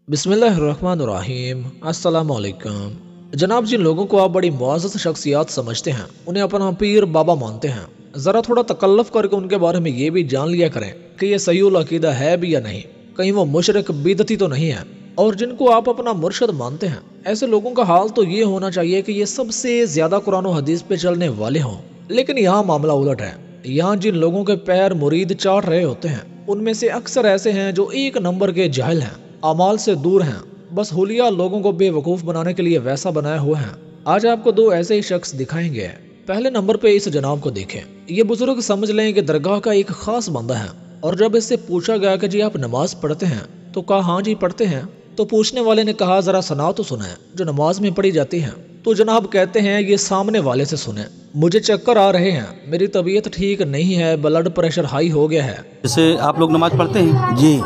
बिस्मिल्लाहिर्रहमानिर्रहीम। अस्सलामु अलैकुम। जनाब, जिन लोगों को आप बड़ी मुअज़्ज़ज़ शख्सियत समझते हैं, उन्हें अपना पीर बाबा मानते हैं, ज़रा थोड़ा तकल्लुफ़ करके उनके बारे में ये भी जान लिया करें कि ये सहीउल अक़ीदा है भी या नहीं, कहीं वो मुशरिक बिदती तो नहीं है। और जिनको आप अपना मुर्शद मानते हैं, ऐसे लोगों का हाल तो ये होना चाहिए कि ये सबसे ज़्यादा कुरान और हदीस पे चलने वाले हों। लेकिन यहाँ मामला उलट है। यहाँ जिन लोगों के पैर मुरीद चाट रहे होते हैं, उनमें से अक्सर ऐसे हैं जो एक नंबर के जाहिल हैं, अमाल से दूर हैं, बस हुलिया लोगों को बेवकूफ़ बनाने के लिए वैसा बनाए हुए हैं। आज आपको दो ऐसे ही शख्स दिखाएंगे। पहले नंबर पे इस जनाब को देखें। ये बुजुर्ग समझ लें कि दरगाह का एक खास बंदा है, और जब इससे पूछा गया कि जी आप नमाज पढ़ते हैं, तो कहा हाँ जी पढ़ते हैं। तो पूछने वाले ने कहा जरा सना तो सुनाए जो नमाज में पढ़ी जाती है। तो जनाब कहते हैं ये सामने वाले से सुने। मुझे चक्कर आ रहे हैं, मेरी तबीयत ठीक नहीं है, ब्लड प्रेशर हाई हो गया है। जैसे आप लोग नमाज पढ़ते हैं जी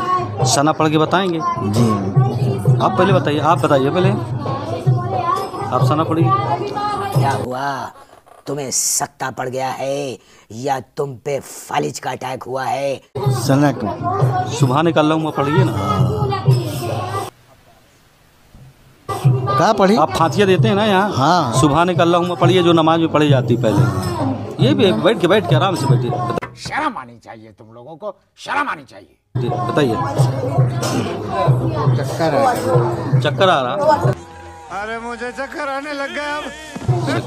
सना पढ़ के बताएंगे। जी। आप पहले बताइए, आप बताइए पहले, आप सना पढ़िए। क्या हुआ, तुम्हें सत्ता पड़ गया है या तुम पे फालिज का अटैक हुआ है? सनक सुबहान अल्लाहुम्मा पढ़िए ना। क्या पढ़ी? आप फातिया देते हैं ना यहाँ? हाँ। सुबहान अल्लाहुम्मा पढ़िए जो नमाज में पढ़ी जाती पहले। ये भी बैठ के आराम से बैठिए। शर्म आनी चाहिए, तुम लोगों को शर्म आनी चाहिए। बताइए। चक्कर आ रहा? अरे मुझे चक्कर आने लग गया अब।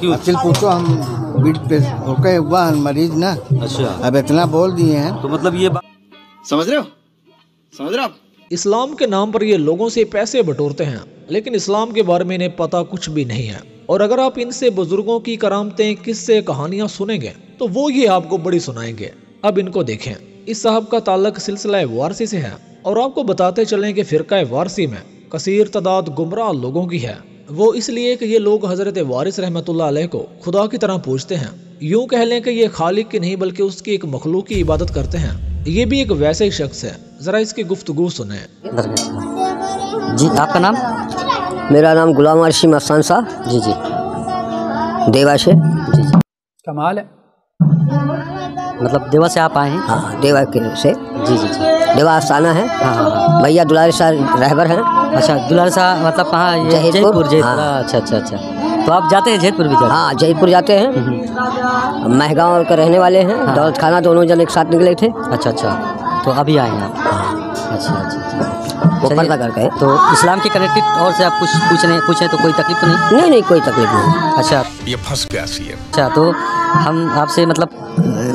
क्यों? अक्ल पूछो, हम बीट पे होके हुआ मरीज ना। अच्छा, अब इतना बोल दिए हैं तो मतलब ये समझ रहे हो आप? इस्लाम के नाम पर ये लोगों से पैसे बटोरते हैं, लेकिन इस्लाम के बारे में इन्हें पता कुछ भी नहीं है। और अगर आप इनसे बुजुर्गों की करामतें, किस्से, कहानियां सुनेंगे तो वो ये आपको बड़ी सुनाएंगे। अब इनको देखें। इस साहब का ताल्लुक सिलसिला वारसी से है, और आपको बताते चलें कि फ़िरका वारसी में कसीर तादाद गुमराह लोगों की है। वो इसलिए कि ये लोग हजरत वारिस रहमतुल्लाह अलैह को खुदा की तरह पूजते हैं। यूं कह लें कि ये खालिक की नहीं बल्कि उसकी एक मखलूक की इबादत करते हैं। ये भी एक वैसे ही शख्स है, जरा इसकी गुफ्तगू सुने। जी, आपका नाम? मेरा नाम गुलाम अर्शी मस्तान साहब। जी जी, देवा से। जी जी, कमाल है। मतलब देवा से आप आए हैं? हाँ, देवा के से। जी जी जी, देवा आस्थाना है। हाँ हाँ, भैया दुलारी साहब रहबर हैं। अच्छा, दुलारी साहब मतलब कहाँ? जयपुर। हाँ। अच्छा अच्छा अच्छा, तो आप जाते हैं जयपुर भी? जाते? हाँ, जयपुर जाते हैं। महगांव के रहने वाले हैं। हाँ। दौलत खाना दोनों जन एक साथ निकले थे। अच्छा अच्छा, तो अभी आए हैं आप? हाँ। अच्छा अच्छा अच्छा, वो पर्दा करके। तो इस्लाम के कनेक्टेड और से आप कुछ पूछे तो कोई तकलीफ तो नहीं? नहीं नहीं, कोई तकलीफ नहीं। अच्छा, ये फंस गया सी है। अच्छा, तो हम आपसे मतलब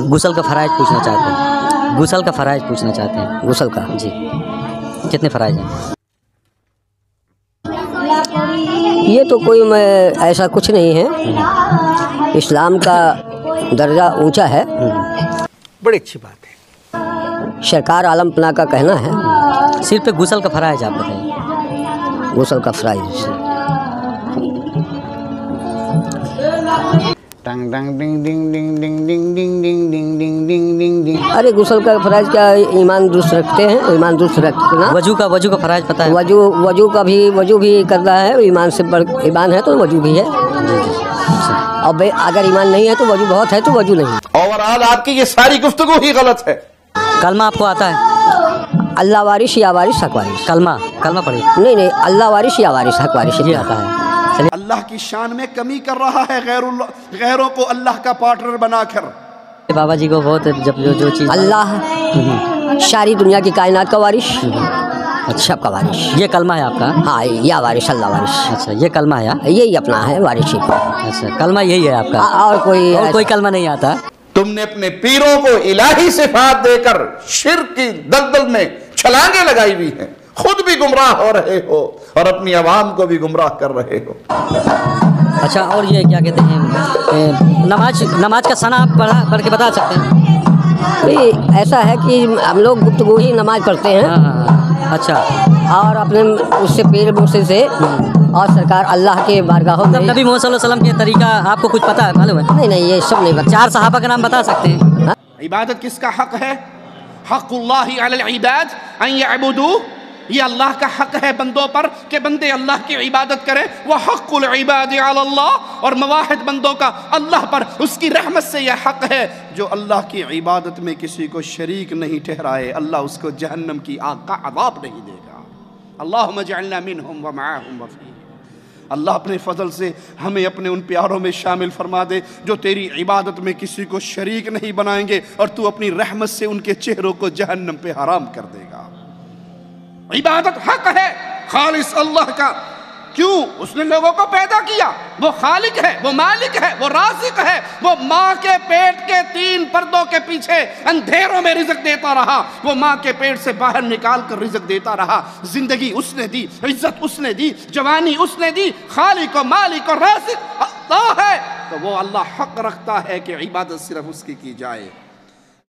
गुस्ल का फ़राइज़ पूछना चाहते हैं। गुस्ल का फ़राइज़ पूछना चाहते हैं। गुस्ल का? जी, कितने फ़राइज़ हैं? ये तो कोई ऐसा कुछ नहीं है। इस्लाम का दर्जा ऊंचा है। बड़ी अच्छी बात है। सरकार आलम पना का कहना है। सिर्फ गुस्ल का फ़राइज़ आप बताइए। गुस्ल का फ़राइज़ टंग टंग डिंग डिंग डिंग डिंग डिंग डिंग डिंग डिंग डिंग डिंग डिंग डिंग। अरे गुस्ल का फ़राइज़ क्या, ईमान दुरुस्त रखते हैं, ईमान दुरुस्त रखना। वजू का फ़राइज़ पता है? वजू भी करना है। ईमान से बढ़ ईमान है तो वजू भी है। और अगर ईमान नहीं है तो वजू बहुत है तो वजू नहीं। ओवरऑल आपकी ये सारी गुफ्तगू ही गलत है। कलमा आपको आता है? अल्लाह वारिश या वारिस हक वारिस। कलमा पढ़िए। नहीं, अल्लाह वारिश या वारिस हक वारिस ये आता है। अल्लाह की शान में कमी कर रहा है गैरों को अल्लाह का पार्टनर बनाकर। बाबा जी को बहुत जब जो चीज़ अल्लाह सारी दुनिया की कायनात का वारिश, अच्छा का वारिश। ये कलमा है आपका? हाँ, या वारिश अल्लाह वारिश। अच्छा, ये कलमा है? यही अपना है वारिश ही। अच्छा, कलमा यही है आपका? और कोई कलमा नहीं आता? तुमने अपने पीरों को इलाही सिफात देकर शिर्क की दलदल में छलांगे लगाई हुई हैं। खुद भी गुमराह हो रहे हो और अपनी आवाम को भी गुमराह कर रहे हो। अच्छा, और ये क्या कहते हैं, नमाज का सना आप पढ़ के बता सकते हैं? ऐसा है कि हम लोग गुफ्तगू ही नमाज पढ़ते हैं। हाँ, अच्छा, और अपने उससे पीर मुर्शिद से और सरकार अल्लाह के बारगाहों में। नबी मोहम्मद सल्लल्लाहु अलैहि वसल्लम के तरीका आपको कुछ पता है, मालूम है? नहीं, ये सब नहीं पता। 4 सहाबा का नाम बता सकते हैं? इबादत किसका हक है? हक़ुल्लाहि अलल इबाद अन यअबुदू। ये अल्लाह का हक है बंदों पर कि बंदे अल्लाह की इबादत करें। वह हक़्क़ुल इबाद अलल्लाह, और मवाहिद बंदों का अल्लाह पर उसकी रहमत से यह हक है जो अल्लाह की इबादत में किसी को शरीक नहीं ठहराए, अल्लाह उसको जहन्नम की आग का अज़ाब नहीं देगा। اللہم اجعلنا منہم ومعاہم وفیہم۔ اللہ اپنے فضل سے ہمیں اپنے ان پیاروں میں شامل فرما دے جو تیری عبادت میں کسی کو شریک نہیں بنائیں گے، اور تو اپنی رحمت سے ان کے چہروں کو جہنم پہ حرام کر دے گا۔ عبادت حق ہے خالص اللہ کا۔ کیوں؟ اس نے لوگوں کو پیدا کیا، وہ خالق ہے، وہ مالک ہے، وہ رازق ہے، وہ ماں کے پیٹ کے 3 پردوں کے پیچھے اندھیروں میں رزق دیتا رہا، وہ ماں کے پیٹ سے باہر نکال کر رزق دیتا رہا۔ زندگی اس نے دی، عزت اس نے دی، جوانی اس نے دی، خالق و مالک و رازق اللہ ہے، تو وہ اللہ حق رکھتا ہے کہ عبادت صرف اس کی جائے۔